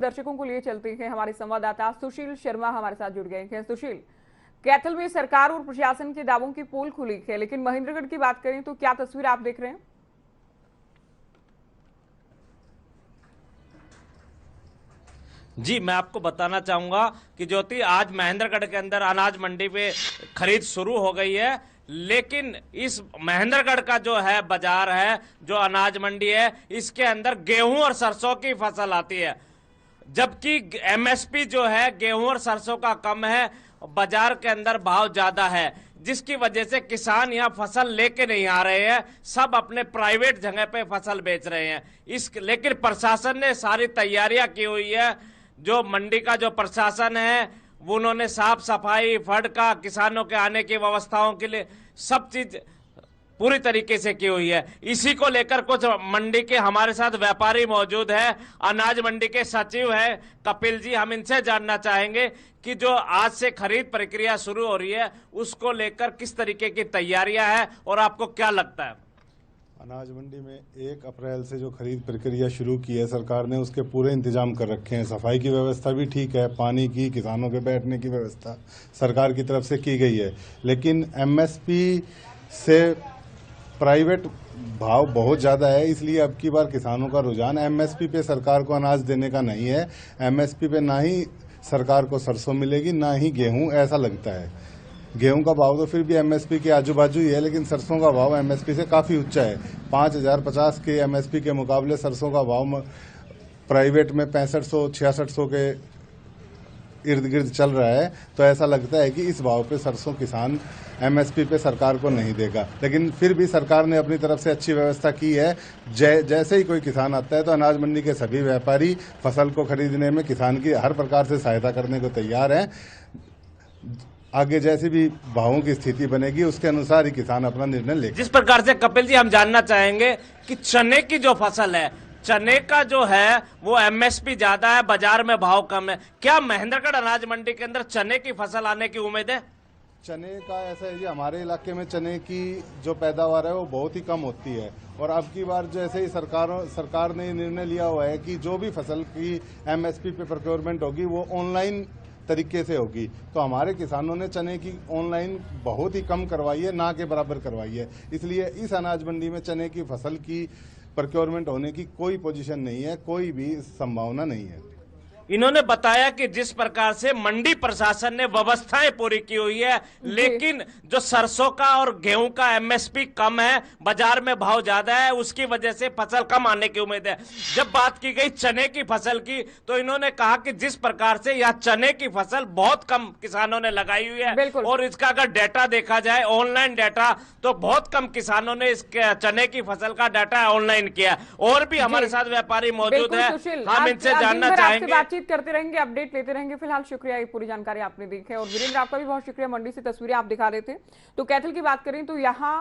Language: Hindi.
दर्शकों को लिए चलते हैं। हमारे संवाददाता सुशील शर्मा हमारे साथ जुड़ गए हैं। सुशील, कैथल में सरकार और प्रशासन के दावों की पोल खुली है, लेकिन महेंद्रगढ़ की बात करें तो क्या तस्वीर आप देख रहे हैं? जी, मैं आपको बताना चाहूंगा कि ज्योति, आज महेंद्रगढ़ के अंदर अनाज मंडी पे खरीद शुरू हो गई है, लेकिन इस महेंद्रगढ़ का जो है बाजार है, जो अनाज मंडी है, इसके अंदर गेहूं और सरसों की फसल आती है, जबकि एमएसपी जो है गेहूं और सरसों का कम है, बाजार के अंदर भाव ज्यादा है, जिसकी वजह से किसान यहाँ फसल लेके नहीं आ रहे हैं, सब अपने प्राइवेट जगह पे फसल बेच रहे हैं। लेकिन प्रशासन ने सारी तैयारियां की हुई है। जो मंडी का जो प्रशासन है वो उन्होंने साफ सफाई, फंड का, किसानों के आने की व्यवस्थाओं के लिए सब चीज पूरी तरीके से की हुई है। इसी को लेकर कुछ मंडी के हमारे साथ व्यापारी मौजूद है। अनाज मंडी के सचिव है कपिल जी, हम इनसे जानना चाहेंगे कि जो आज से खरीद प्रक्रिया शुरू हो रही है उसको लेकर किस तरीके की तैयारियां हैं और आपको क्या लगता है? अनाज मंडी में 1 अप्रैल से जो खरीद प्रक्रिया शुरू की है सरकार ने, उसके पूरे इंतजाम कर रखे हैं। सफाई की व्यवस्था भी ठीक है, पानी की, किसानों के बैठने की व्यवस्था सरकार की तरफ से की गई है। लेकिन एमएसपी से प्राइवेट भाव बहुत ज़्यादा है, इसलिए अब की बार किसानों का रुझान एमएसपी पे सरकार को अनाज देने का नहीं है। एमएसपी पे ना ही सरकार को सरसों मिलेगी, ना ही गेहूं, ऐसा लगता है। गेहूं का भाव तो फिर भी एमएसपी के आजू बाजू ही है, लेकिन सरसों का भाव एमएसपी से काफ़ी ऊंचा है। 5050 के एमएसपी के मुकाबले सरसों का भाव प्राइवेट में 6500-6600 के इर्द गिर्द चल रहा है। तो ऐसा लगता है कि इस भाव पे सरसों किसान एमएसपी पे सरकार को नहीं देगा। लेकिन फिर भी सरकार ने अपनी तरफ से अच्छी व्यवस्था की है। जैसे ही कोई किसान आता है तो अनाज मंडी के सभी व्यापारी फसल को खरीदने में किसान की हर प्रकार से सहायता करने को तैयार हैं। आगे जैसी भी भावों की स्थिति बनेगी उसके अनुसार ही किसान अपना निर्णय लेगा। जिस प्रकार से कपिल जी, हम जानना चाहेंगे कि चने की जो फसल है, चने का जो है वो एमएसपी ज्यादा है, बाजार में भाव कम है, क्या महेंद्रगढ़ अनाज मंडी के अंदर चने की फसल आने की उम्मीद है? चने का ऐसा है जी, हमारे इलाके में चने की जो पैदावार है वो बहुत ही कम होती है, और अब की बार जैसे ही सरकार ने निर्णय लिया हुआ है कि जो भी फसल की एमएसपी पे प्रोक्योरमेंट होगी वो ऑनलाइन तरीके से होगी, तो हमारे किसानों ने चने की ऑनलाइन बहुत ही कम करवाई है, ना के बराबर करवाई है। इसलिए इस अनाज मंडी में चने की फसल की प्रोक्योरमेंट होने की कोई पोजीशन नहीं है, कोई भी संभावना नहीं है। इन्होंने बताया कि जिस प्रकार से मंडी प्रशासन ने व्यवस्थाएं पूरी की हुई है, लेकिन जो सरसों का और गेहूं का एमएसपी कम है, बाजार में भाव ज्यादा है, उसकी वजह से फसल कम आने की उम्मीद है। जब बात की गई चने की फसल की, तो इन्होंने कहा कि जिस प्रकार से यह चने की फसल बहुत कम किसानों ने लगाई हुई है, और इसका अगर डेटा देखा जाए, ऑनलाइन डेटा, तो बहुत कम किसानों ने इस चने की फसल का डाटा ऑनलाइन किया। और भी हमारे साथ व्यापारी मौजूद है, हम इनसे जानना चाहेंगे। करते रहेंगे, अपडेट लेते रहेंगे। फिलहाल शुक्रिया, ये पूरी जानकारी आपने दी है। और वीरेंद्र, आपका भी बहुत शुक्रिया, मंडी से तस्वीरें आप दिखा रहे थे। तो कैथल की बात करें तो यहाँ